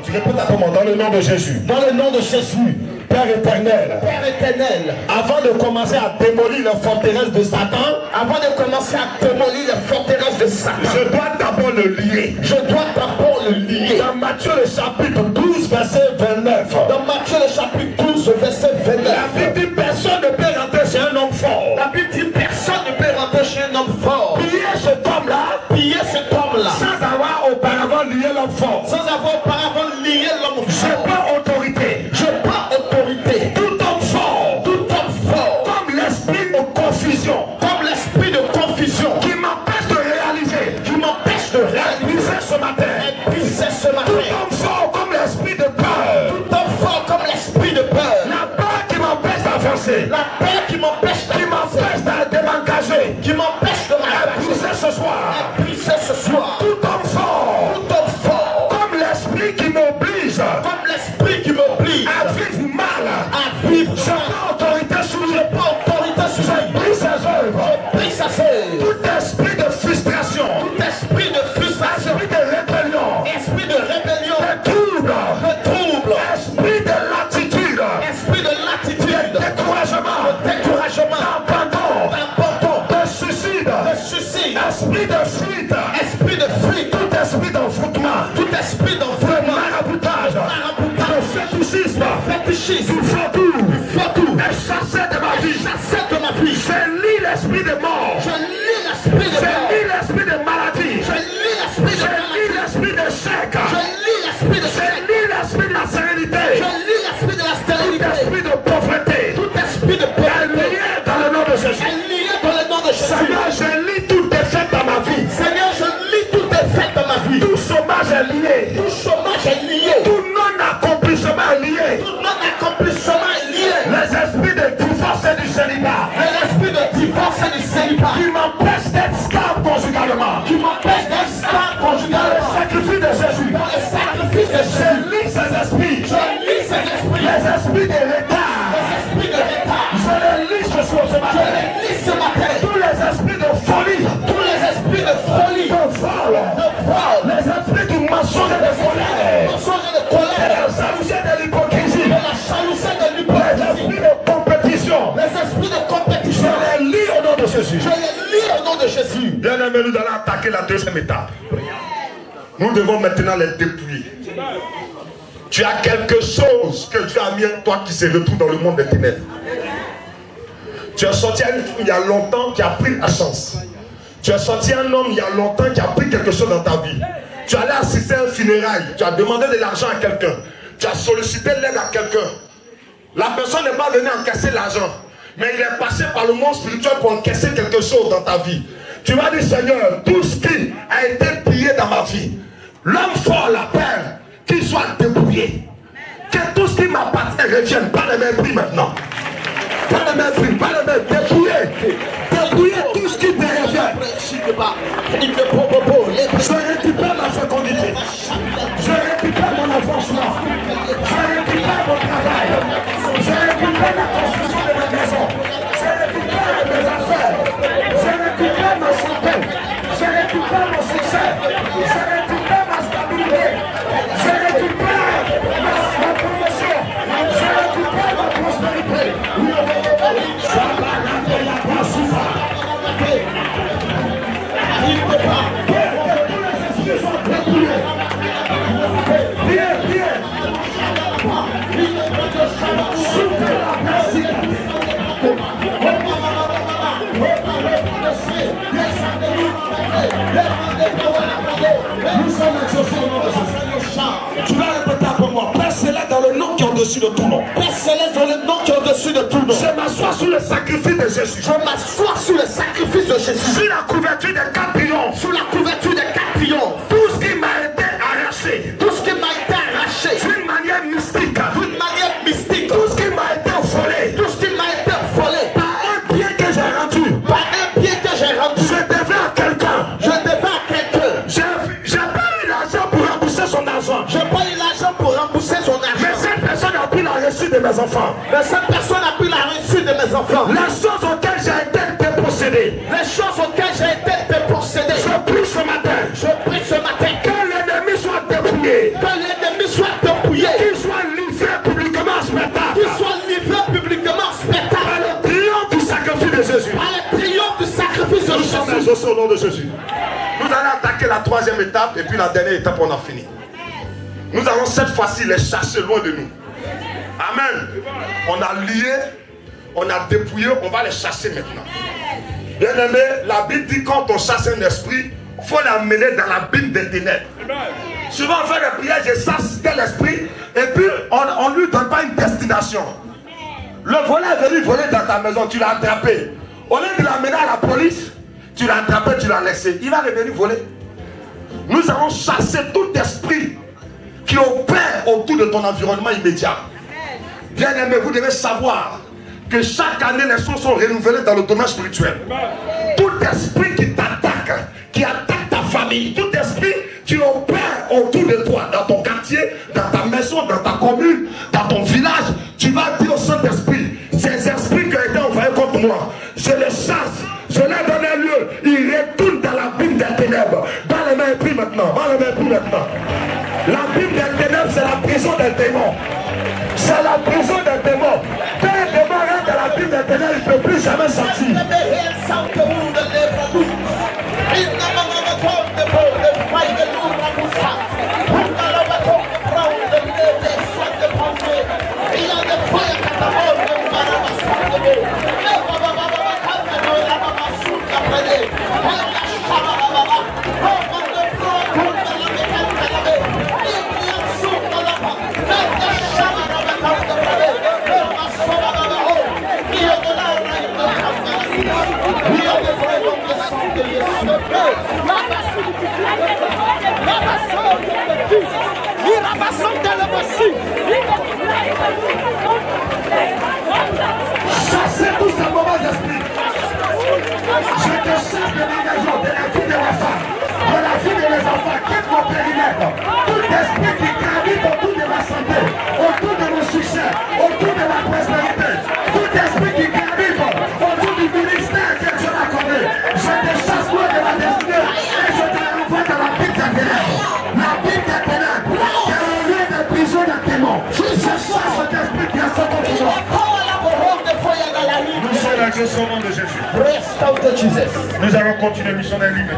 Tu répètes après moi dans le nom de Jésus. Dans le nom de Jésus. Père éternel. Père éternel. Avant de commencer à démolir les forteresses de Satan. Avant de commencer à démolir les forteresses de Satan. Je dois d'abord le lier. Je dois d'abord le lier. Dans Matthieu le chapitre 12 verset 29. Dans Matthieu le chapitre 12 verset 29. La Bible dit personne ne peut rentrer chez un homme fort. La Bible dit personne ne peut rentrer chez un homme fort. Piller cet homme-là. Piller cet homme-là. Sans avoir auparavant lié l'homme fort. Sans avoir auparavant lié l'homme fort. Je prends autorité. Je prends autorité. Tout homme fort. Tout homme fort. Comme l'esprit de confusion. Comme l'esprit de confusion. Qui m'empêche de réaliser. Qui m'empêche de réaliser ce matin. Ce matin. Tout homme fort comme l'esprit de peur. Tout homme fort comme l'esprit de peur. La peur qui m'empêche d'avancer. La peur qui m'empêche de m'engager. Qui m'empêche de m'engager. Briser ce soir. Briser ce soir. Tout homme fort. Tout homme fort. Comme l'esprit qui m'oblige. Comme l'esprit qui m'oblige. À vivre mal. À vivre je prends autorité sur lui. Je prends autorité sur lui. Je brise ses œuvres. Je brise ses œuvres. Tout esprit de frustration. Tout esprit de frustration. Esprit de rébellion. Esprit de rébellion. De trouble. De trouble. Esprit de l'attitude. Esprit de l'attitude. De découragement. De découragement. D'abandon. De suicide. De suicide. Esprit de fuite. Esprit de fuite. Tout esprit d'envoûtement. Tout esprit d'envoûtement. Maraboutage. De fétichisme. Fétichisme. Du fautour. Est chassé de ma vie. Chassé de ma vie. Je lis l'esprit de mort. Je lis l'esprit de mort. Je lis l'esprit de maladie. Je lis l'esprit de maladie. Je lis l'esprit de chèque. Je lis l'esprit de chèque. Je lis l'esprit de la sérénité. Je lis l'esprit de la stérilité. Tout esprit de pauvreté. Tout esprit de pauvreté. Dans le nom de Jésus. Dans le nom de Jésus. Seigneur, je lis toute défaite dans ma vie. Seigneur, je lis toute défaite dans ma vie. Tout chômage est lié. Tout chômage est lié. Tout non-accomplissement est lié. Tout non-accomplissement est lié. Les esprits de divorce et du célibat. L'esprit de divorce et du célibat. Qui m'empêche d'être stable conjugalement. Qui m'empêche d'être stable conjugalement. Le sacrifice de Jésus. Dans le sacrifice de Jésus. Je lis ces esprits. Je lis ces esprits. Les esprits de retard. Les esprits de retard. Je les lis ce soir, ce matin. Je les lis ce matin. Tous les esprits de folie. Tous les esprits de folie. De vol. De vol. Les esprits du mensonge et de colère. Mensonge et de colère. La jalousie et de l'hypocrisie. De la jalousie de Les l'hypocrisie. esprits de compétition. Les esprits de compétition. Je les lis au nom de Jésus. Je les lis au nom de Jésus. Bien aimé, nous allons attaquer la deuxième étape. Nous devons maintenant les dépouiller. Tu as quelque chose que Dieu a mis en toi qui se retrouve dans le monde des ténèbres. Tu as sorti un femme il y a longtemps qui a pris la chance. Tu as sorti un homme il y a longtemps qui a pris quelque chose dans ta vie. Tu allais assister à un funérail. Tu as demandé de l'argent à quelqu'un. Tu as sollicité l'aide à quelqu'un. La personne n'est pas venue encaisser l'argent. Mais il est passé par le monde spirituel pour encaisser quelque chose dans ta vie. Tu vas dire, Seigneur, tout ce qui a été pillé dans ma vie, l'homme fort, la peur, qu'il soit dépouillé. Que tout ce qui m'appartient revienne. Pas de mes prix maintenant. Pas de mes prix, pas de mes dépouiller. Dépouiller tout ce qui me revient. Je récupère ma fécondité. Je récupère mon avancement. Je récupère mon travail. Je récupère la construction de ma maison. Je récupère mes affaires. Je récupère ma santé. Je récupère mon succès. Je récupère ma stabilité. Je récupère ma promotion. Je récupère ma prospérité. Tu vas répéter pour moi. Père céleste dans le nom qui est au-dessus de tout nom. Père céleste dans le nom qui est au-dessus de tout nom. Je m'assois sur le sacrifice de Jésus. Je m'assois sur le sacrifice de Jésus. Sur la couverture des 4 triomphes. Sous la couverture des 4 triomphes. Tout ce qui m'a été arraché. Tout ce qui m'a été arraché. D'une manière mystique. D'une manière mystique. Tout ce qui m'a été volé. Tout ce qui m'a été volé. Par un bien que j'ai rendu. Par un bien que j'ai rendu. Je devais à quelqu'un. Je devais à quelqu'un. J'ai pas eu l'argent pour rembourser son argent. J'ai pas eu l'argent pour rembourser son argent. Mais cette personne a pris la reçue de mes enfants. Mais cette personne a pris la reçue de mes enfants. Les choses auxquelles j'ai été dépossédé. Les choses auxquelles j'ai été dépossédé. Je prie ce matin. Je prie ce matin. Que l'ennemi soit dépouillé. Que l'ennemi nom de Jésus. Nous allons attaquer la troisième étape et puis la dernière étape, on a fini. Nous allons cette fois-ci les chasser loin de nous. Amen. On a lié, on a dépouillé, on va les chasser maintenant. Bien aimé, la Bible dit quand on chasse un esprit, il faut l'amener dans l'abîme des ténèbres. Souvent on fait des prières, je chasse tel esprit, et puis on ne lui donne pas une destination. Le voleur est venu voler dans ta maison, tu l'as attrapé. Au lieu de l'amener à la police, tu l'as attrapé, tu l'as laissé. Il va revenir voler. Nous allons chasser tout esprit qui opère autour de ton environnement immédiat. Bien aimé, vous devez savoir que chaque année les choses sont renouvelées dans le domaine spirituel. Tout esprit qui t'attaque, qui attaque ta famille, tout esprit qui opère autour de toi, dans ton quartier, dans ta maison, dans ta commune, dans ton village, tu vas dire au Saint-Esprit, ces esprits qui ont été envoyés contre moi, je les chasse, je leur donne un lieu, ils retournent dans l'abîme des ténèbres. Dans les mains épris maintenant, dans les mains épris maintenant. L'abîme des ténèbres, c'est la prison des démons. C'est la prison des démons. Quand un démon rentre dans l'abîme des ténèbres, il ne peut plus jamais sortir. Chassez tous ces mauvais esprits. Je te chasse de ma maison, de la vie de ma femme, de la vie de mes enfants, quitte mon périmètre. Tout esprit qui gravite autour de ma santé, autour de mon succès, autour de ma prospérité, tout esprit qui gravite autour du ministère que Dieu m'a accordé, je te chasse loin de ma destinée et je te renvoie dans la Bible des ténèbres. La Bible des ténèbres, qui est un lieu de prison des démons. Je chasse cet esprit qui a son contre moi. Nous sommes exaucés au nom de Jésus. Nous allons continuer missionnaire libre.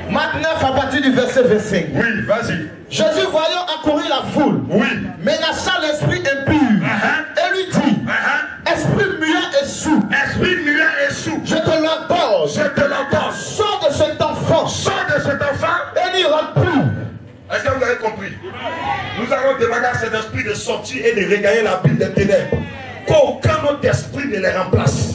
Marc 9 à partir du verset 25. Oui, vas-y. Jésus voyant accourir la foule, Oui. menaça l'esprit impur et lui dit, esprit muet et sourd, Esprit muet et sourd, je te l'ordonne, sors de cet enfant, et n'y rentre plus. Est-ce que vous avez compris? Nous allons demander à cet esprit de sortir et de regagner la ville des ténèbres. Qu'aucun autre esprit ne les remplace.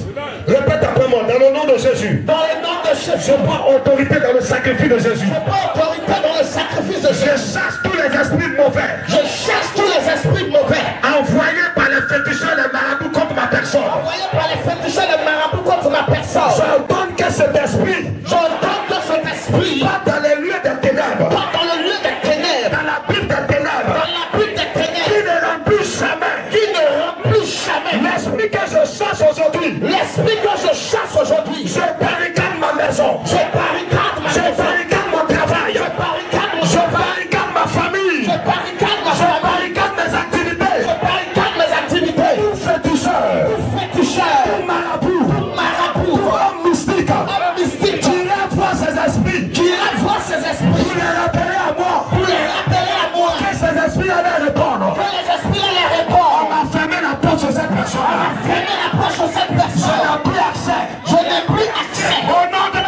Répète après moi, dans le nom de Jésus. Dans le nom de Jésus, Je prends autorité dans le sacrifice de Jésus. je prends autorité dans le sacrifice de Je Jésus. chasse tous les esprits mauvais Je chasse tous les esprits mauvais envoyés par les féticheurs et les marabouts contre ma personne. envoyés par les féticheurs et les marabouts contre ma personne. J'ordonne que cet esprit J'ordonne que cet esprit va dans les lieux des ténèbres, va dans le lieu des ténèbres, dans la ville des ténèbres, dans la butte des ténèbres, qui ne rend plus jamais. qui ne rentre plus jamais. L'esprit que je chasse aujourd'hui, L'esprit que je chasse aujourd'hui, je barricade ma maison, je barricade ma je maison, barricade mon travail, je barricade mon je travail, barricade ma famille, je barricade ma je famille, barricade mes activités. je barricade mes activités. Féticheur, Féticheur, marabout, marabout, homme mystique, homme mystique, qui voir ces esprits, qui ira voir ces esprits, pour les rappeler à moi, pour les rappeler à moi, que ces esprits allaient répondre. que les esprits allaient On répondre. m'a fermé la porte sur cette personne-là. Fermez la poche de cette Je personne. n'ai plus accès. Je n'ai plus accès. Au nom de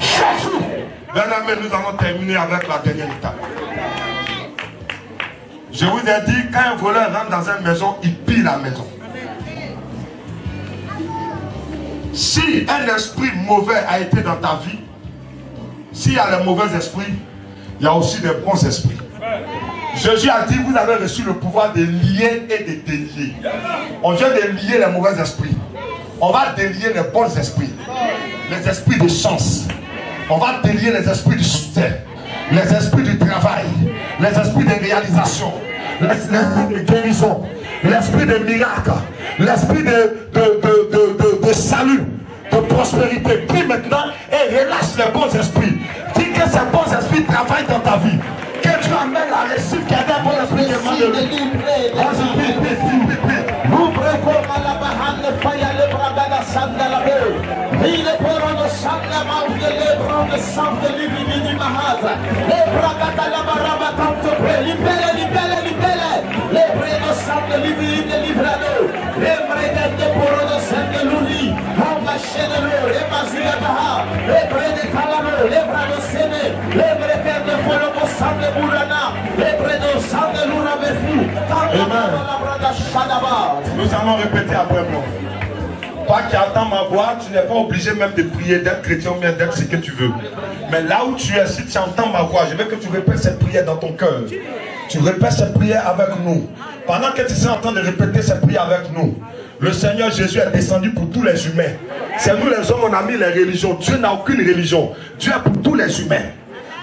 Jésus. Bien aimé, nous allons terminer avec la dernière étape. Je vous ai dit, quand un voleur rentre dans une maison, il pille la maison. Si un esprit mauvais a été dans ta vie, s'il y a les mauvais esprits, il y a aussi des bons esprits. Jésus a dit, vous avez reçu le pouvoir de lier et de délier. On vient de lier les mauvais esprits. On va délier les bons esprits. Les esprits de chance. On va délier les esprits du succès. Les esprits du travail. Les esprits de réalisation. L'esprit de guérison. L'esprit de miracle. L'esprit de salut. De prospérité. Prie maintenant et relâche les bons esprits. Dis que ces bons esprits travaillent dans ta vie. Que tu amènes la réussite qui a des bons esprits qui demandent de lui. sang de l'Ivini Mahaza, les Bragata la Baraba Cantope, libérez, libérez, libérez, les Bredos sang de l'Ivini de Livrado, les Bredes de Porodo sang de l'Ouli, Hamba Chenelo, les Mazigataha, les Bredes Calano, les Brados Sene, les Bredes de Folomo sang de Bourana, les Bredos sang de Loura Befu, la Brada Shadaba. Nous allons répéter après moi. Toi qui entends ma voix, tu n'es pas obligé même de prier, d'être chrétien ou bien d'être ce que tu veux. Mais là où tu es, si tu entends ma voix, je veux que tu répètes cette prière dans ton cœur. Tu répètes cette prière avec nous. Pendant que tu es en train de répéter cette prière avec nous, le Seigneur Jésus est descendu pour tous les humains. C'est nous les hommes, on a mis les religions. Dieu n'a aucune religion. Dieu est pour tous les humains.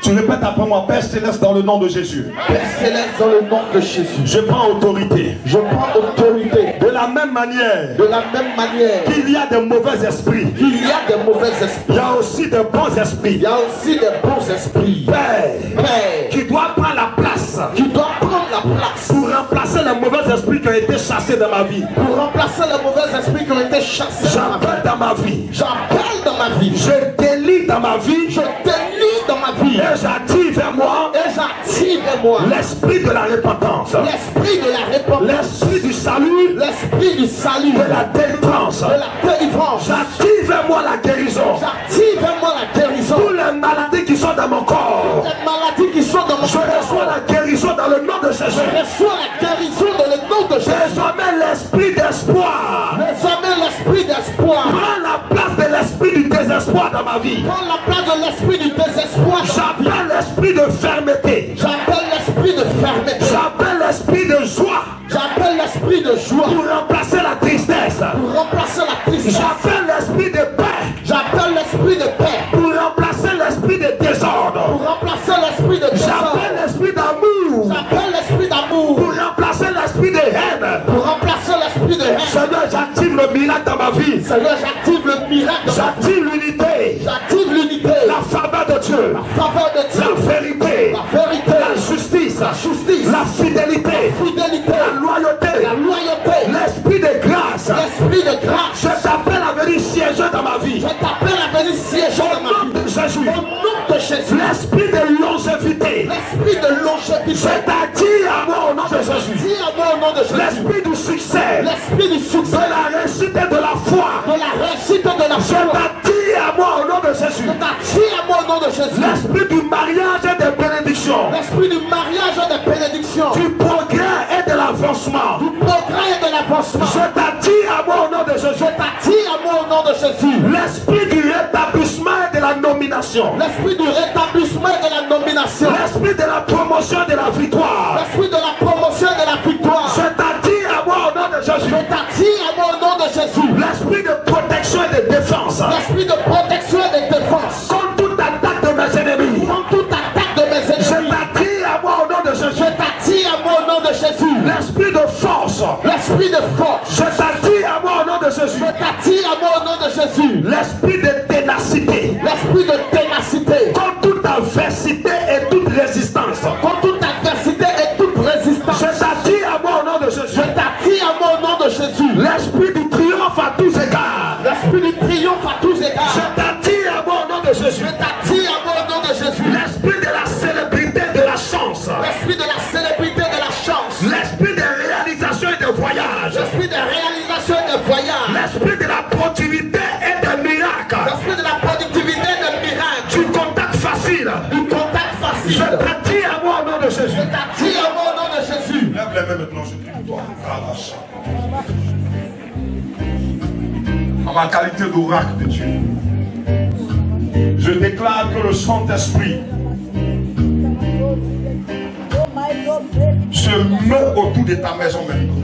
Tu répètes après moi, Père Céleste, dans le nom de Jésus. Père Céleste, dans le nom de Jésus. Je prends autorité. Je prends autorité. De la même manière. De la même manière. Qu'il y a de mauvais esprits. Il y a de mauvais esprits. Il y a aussi de bons esprits. Il y a aussi de bons esprits. Père. Père. Qui doit prendre la place. Qui doit prendre la place. Pour remplacer les mauvais esprits qui ont été chassés dans ma vie. Pour remplacer les mauvais esprits qui ont été chassés j'appelle dans ma vie. J'appelle dans ma vie. Je délie dans ma vie. Je délie dans ma vie. Et j'attire vers moi. Et j'attire vers moi. L'esprit de la repentance. L'esprit de la repentance. L'esprit du salut. L'esprit du salut. De la délivrance. De la délivrance. J'attire vers moi la guérison. J'attire vers moi la guérison. Toutes les maladies qui sont dans mon corps. Les maladies qui sont dans mon corps. Je reçois la guérison dans le nom de Jésus. Je reçois la guérison dans le nom de Jésus. Désormais l'esprit d'espoir. Désormais l'esprit d'espoir. Prends la place de l'esprit du désespoir dans ma vie. Prends la place de l'esprit du désespoir. J'appelle l'esprit de fermeté. J'appelle l'esprit de fermeté. J'appelle l'esprit de joie. J'appelle l'esprit de joie. Pour remplacer la tristesse. Pour remplacer la tristesse. J'appelle l'esprit de paix. J'appelle l'esprit de paix. Pour remplacer l'esprit de désordre. Pour remplacer l'esprit de désordre. J'appelle l'esprit d'amour. J'appelle l'esprit d'amour. Pour remplacer l'esprit de haine. Pour remplacer l'esprit de haine. Seigneur, j'active le miracle dans ma vie. Seigneur, j'active le miracle. J'active l'unité. J'active l'unité. La faveur de Dieu. La faveur de Dieu. La vérité. La vérité. La justice. La justice. La fidélité. La fidélité. La loyauté. La loyauté. L'esprit de grâce. L'esprit de grâce. Je t'appelle à venir siéger dans ma vie. Je t'appelle à venir siéger dans ma vie. Jésus. Au nom de Jésus. L'esprit de longévité. L'esprit de longévité. Je t'attire à moi au nom de Jésus. Dis à moi au nom de Jésus. L'esprit du succès. L'esprit du succès. De la réussite et de la foi. De la réussite et de la foi. Je t'attire à moi au nom de Jésus. Je t'attire à moi au nom de Jésus. L'esprit du mariage et des bénédictions. L'esprit du mariage et des bénédictions. Du progrès et de l'avancement. Du progrès et de l'avancement. Je t'attire à moi au nom de Jésus. Je t'attire à moi au nom de Jésus. L'esprit du rétablissement et de la nomination. L'esprit du rétablissement et de la nomination. L'esprit de la promotion et de la victoire. L'esprit de la promotion et de la victoire. Je t'attire à moi au nom de Jésus. Je t'attire à moi au nom de Jésus. L'esprit de protection et de défense. L'esprit de protection et de défense. Contre toute attaque de mes ennemis. Contre toute attaque de mes ennemis. Je t'attire à moi au nom de Jésus. Je t'attire à moi au nom de Jésus. L'esprit de force. L'esprit de force. Je t'attire à moi au nom de Jésus. Je t'attire à moi au nom de Jésus. L'esprit de ténacité. L'esprit de ténacité. Contre toute adversité et toute résistance. Contre toute adversité et toute résistance. Je t'attire à moi au nom de Jésus. Je t'attire à moi au nom de Jésus. L'esprit du triomphe à tous égards. L'esprit du triomphe à tous égards. Je t'attire à moi au nom de Jésus. Je t'attire à moi au nom de Jésus. L'esprit de la célébrité et de la chance. L'esprit de la célébrité et de la chance. L'esprit de réalisation et de voyage. L'esprit de réalisation et de voyage. L'esprit de la productivité et de miracles. L'esprit de la productivité et de miracle. Du contact facile. Du contact facile. Je t'attire à moi au nom de Jésus. Je t'attire à moi au nom de Jésus. Lève les mains maintenant, je prie pour toi. En ma qualité d'oracle de Dieu, je déclare que le Saint-Esprit se meut autour de ta maison maintenant.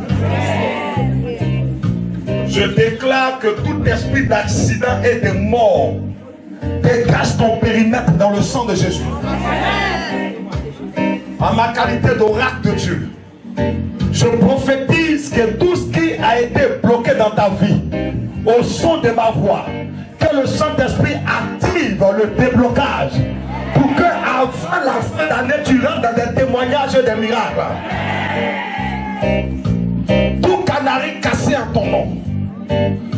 Je déclare que tout esprit d'accident et de mort dégage ton périmètre dans le sang de Jésus. En ma qualité d'oracle de Dieu, je prophétise que tout ce qui a été bloqué dans ta vie, au son de ma voix, que le Saint-Esprit active le déblocage pour que avant la fin d'année, tu rentres dans des témoignages et des miracles. Tout canari cassé en ton nom,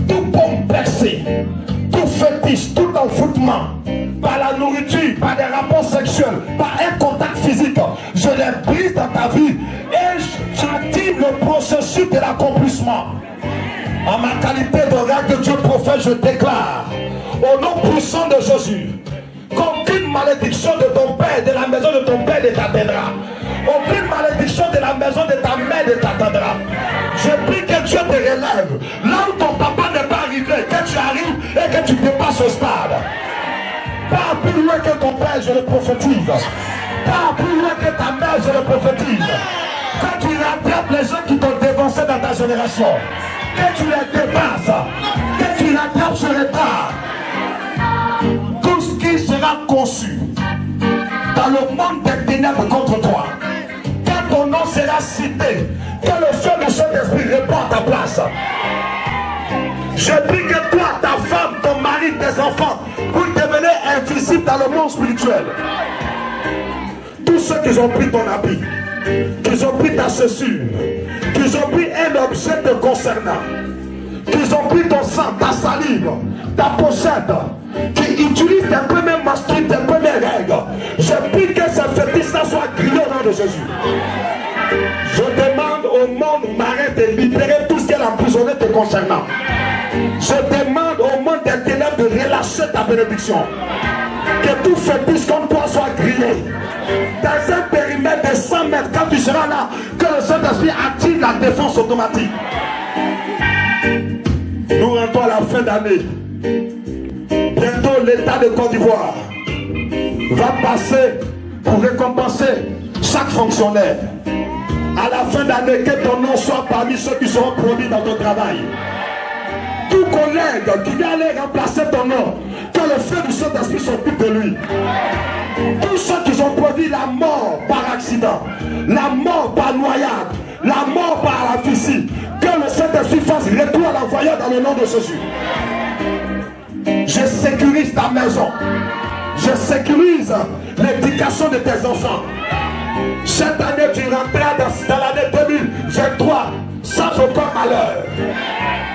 tout pomme percée, tout fétiche, tout envoûtement, par la nourriture nourriture, par des rapports sexuels, par un contact physique, je les brise dans ta vie et j'active le processus de l'accomplissement. En ma qualité d'oracle de Dieu prophète, je déclare au nom puissant de Jésus qu'aucune malédiction de ton père, de la maison de ton père ne t'atteindra. Aucune malédiction de la maison de ta mère ne t'atteindra. Je prie que Dieu te relève. Là où ton papa n'est pas arrivé, que tu arrives et que tu dépasses ce stade. Pas plus loin que ton père, je le prophétise. Pas plus loin que ta mère, je le prophétise. Quand tu rattrapes les gens qui t'ont dévancé dans ta génération, que tu les dépasses, que tu rattrapes sur les pas. Tout ce qui sera conçu dans le monde des ténèbres contre toi, quand ton nom sera cité, que le feu du Saint-Esprit répond à ta place. Je prie que toi, ta femme, ton mari, tes enfants, vous devenez invisibles dans le monde spirituel. Tous ceux qui ont pris ton habit, qui ont pris ta chaussure, qui ont pris un objet te concernant, qui ont pris ton sang, ta salive, ta pochette, qui utilisent tes premiers masculines, tes premières règles, je prie que ces fétiches-là soient grillés au nom de Jésus. Je demande au monde marin de libérer tout ce qu'elle a emprisonné te concernant. Je demande au monde des ténèbres de relâcher ta bénédiction. Que tout fétiche comme toi soit grillé. Dans un périmètre de 100 mètres, quand tu seras là, que le Saint-Esprit active la défense automatique. Nous rentrons à la fin d'année. Bientôt l'État de Côte d'Ivoire va passer pour récompenser chaque fonctionnaire. À la fin d'année, que ton nom soit parmi ceux qui seront produits dans ton travail. Tout collègue qui vient aller remplacer ton nom, que le feu du Saint-Esprit s'occupe de lui. Tous ceux qui ont produit la mort par accident, la mort par noyade, la mort par la fissure, que le Saint-Esprit fasse retour à l'envoyeur dans le nom de Jésus. Je sécurise ta maison. Je sécurise l'éducation de tes enfants. Cette année, tu rentreras dans l'année 2023 sans aucun malheur.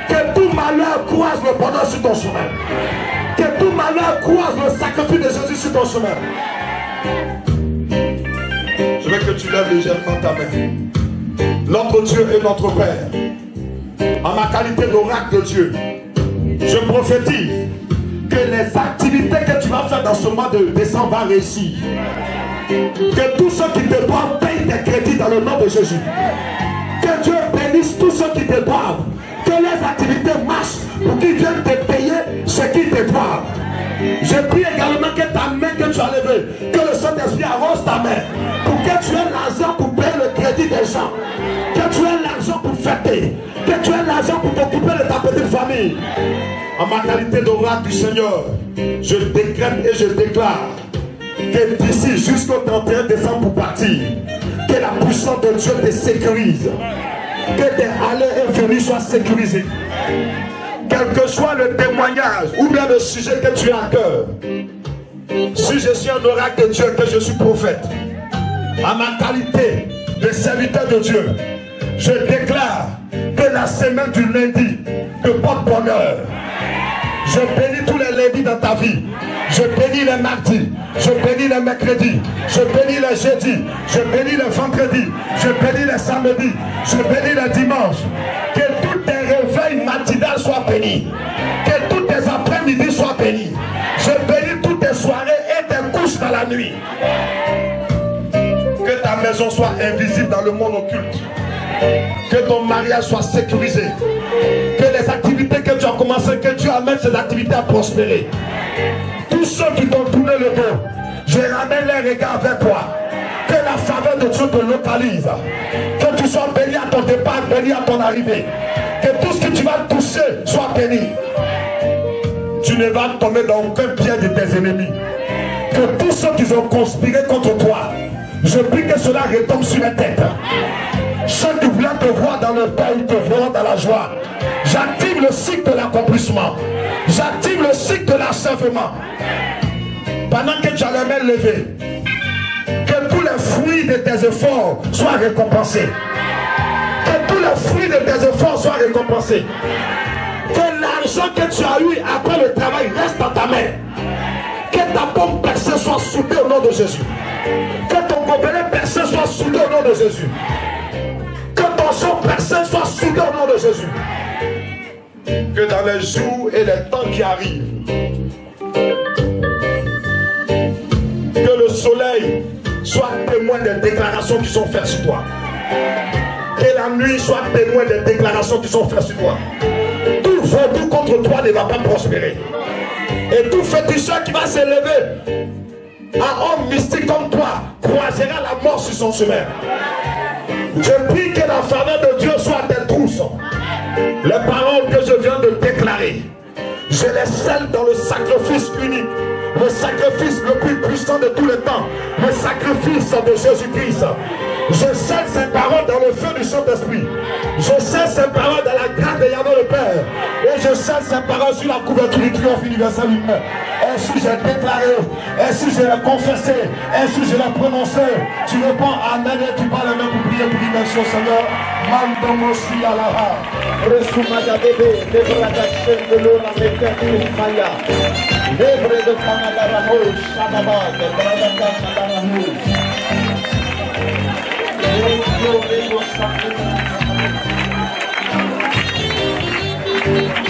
Que tout malheur croise le bonheur sur ton chemin. Que tout malheur croise le sacrifice de Jésus sur ton chemin. Je veux que tu lèves légèrement ta main. Notre Dieu est notre Père. En ma qualité d'oracle de Dieu, je prophétise que les activités que tu vas faire dans ce mois de décembre vont réussir. Que tous ceux qui te doivent payent tes crédits dans le nom de Jésus. Que Dieu bénisse tous ceux qui te doivent. Que les activités marchent pour qu'ils viennent te payer ce qu'ils te doivent. Je prie également que ta main que tu as levée, que le Saint-Esprit arrose ta main, pour que tu aies l'argent pour payer le crédit des gens, que tu aies l'argent pour fêter, que tu aies l'argent pour t'occuper de ta petite famille. En ma qualité d'oracle du Seigneur, je décrète et je déclare que d'ici jusqu'au 31 décembre pour partir, que la puissance de Dieu te sécurise, que tes allées et venues soient sécurisées. Quel que soit le témoignage ou bien le sujet que tu as à cœur, si je suis un oracle de Dieu, que je suis prophète, à ma qualité de serviteur de Dieu, je déclare que la semaine du lundi te porte bonheur. Je bénis tous les lundis dans ta vie. Je bénis les mardis, je bénis les mercredis, je bénis les jeudis, je bénis les vendredis, je bénis les samedis, je bénis les dimanches. Que tous tes réveils matinales soient bénis. Que tous tes après-midi soient bénis. Je bénis toutes tes soirées et tes couches dans la nuit. Que ta maison soit invisible dans le monde occulte. Que ton mariage soit sécurisé. Que les activités que tu as commencées, que Dieu amène ces activités à prospérer. Tous ceux qui t'ont tourné le dos, je ramène les regards vers toi. Que la faveur de Dieu te localise. Que tu sois béni à ton départ, béni à ton arrivée. Que tout ce que tu vas toucher soit béni. Tu ne vas tomber dans aucun piège de tes ennemis. Que tous ceux qui ont conspiré contre toi, je prie que cela retombe sur les têtes. Ceux qui voulaient te voir dans le deuil te verront dans la joie. J'active le cycle de l'accomplissement. J'active le cycle de l'achèvement. Pendant que tu as les mains levées, que tous les fruits de tes efforts soient récompensés. Que tous les fruits de tes efforts soient récompensés. Que l'argent que tu as eu après le travail reste dans ta main. Que ta pompe percée soit soudée au nom de Jésus. Que ton gobelet percé soit soudé au nom de Jésus. Que ton sang percé soit soudé au nom de Jésus. Que dans les jours et les temps qui arrivent, que le soleil soit témoin des déclarations qui sont faites sur toi. Que la nuit soit témoin des déclarations qui sont faites sur toi. Tout vaudou contre toi ne va pas prospérer. Et tout féticheur qui va s'élever, un homme mystique comme toi, croisera la mort sur son chemin. Je prie que la faveur de Dieu soit tes trousses. Les paroles que je viens de déclarer, je les scelle dans le sacrifice unique, le sacrifice le plus puissant de tous les temps, le sacrifice de Jésus-Christ. Je scelle ces paroles dans le feu du Saint-Esprit. Je scelle ces paroles dans la grâce de Yahweh le Père. Et je scelle ces paroles sur la couverture du triomphe universel humain. Ainsi j'ai déclaré, ainsi je l'ai confessé, ainsi je l'ai prononcé. Tu réponds Amen et tu parles même pour prier pour l'immersion, Seigneur. Mandomoshi alaha. Resumada bébé, débradation de l'eau, la méthode de Maya. Lébré de Panadaraho, Shababa, débradation Shabaraho. Thank you.